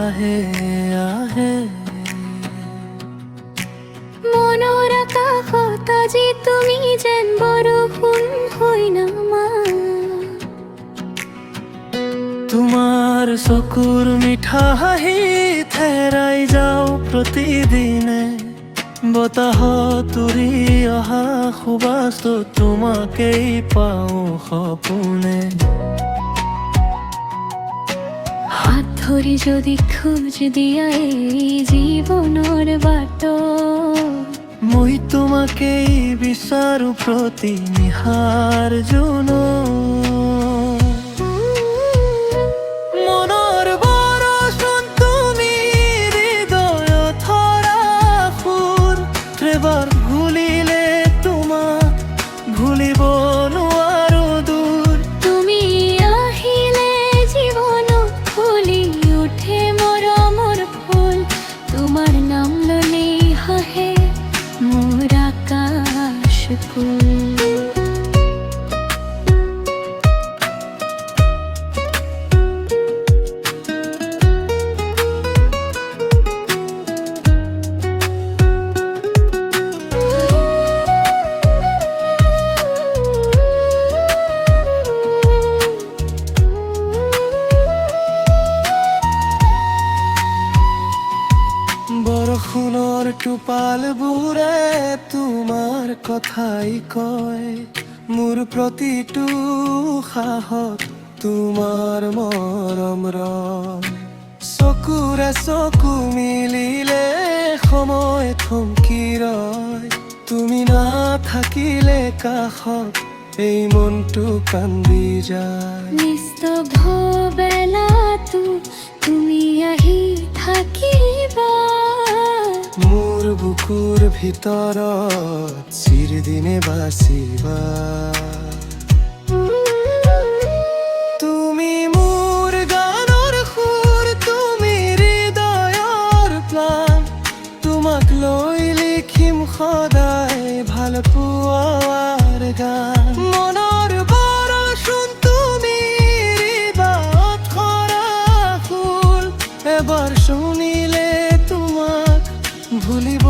আহে আহে মনৰ আকাশত আজি তুমি যেন বৰষুণ হৈ নামা। তোমাৰ চকুৰ মিঠা হাঁহি থেৰাই যাওঁ প্ৰতিদিনে, বতাহত উৰি অহা সুবাসটো তোমাকেই পাওঁ সপোনে। হাত ধৰি যদি খোজ দিয়া এই জীৱনৰ বাট, মই তোমাকেই বিচাৰো প্ৰতি নিশাৰ জোনো। মনৰ বৰষুণ তুমি হৃদয়ত ধৰা সুৰ, এবাৰ ভুলিলে তোমাক ভুলিব নোৱাৰো দূৰ। তুমি আহিলে জীৱনত ফুলি উঠে মৰমৰ ফুল, তোমাৰ নাম ললেই হাঁহে মোৰ আকাশ ফুল। বৰষুণৰ টোপালবোৰে তোমাৰ কথাই কয়, মোৰ প্ৰতিটো সাহত তোমাৰ মৰম ৰয়। চকুৰে চকু মিলিলে সময় থমকি ৰয়, তুমি নাথাকিলে কাষত এই মনটো কান্দি যায়। নিস্তব্ধ বেলাতো তুমি আহি থাকিবা, মোৰ বুকুৰ ভিতৰত চিৰদিনে বাচিবা। তুমি মোৰ গানৰ সুৰ, তুমি হৃদয়ৰ প্ৰাণ, তোমাক লৈ লিখিম সদায় ভাল পোৱাৰ গান। মনৰ বৰষুণ তুমি হৃদয়ত ধৰা ফুল, এবাৰ শুনিলে তোমাক ভুলিব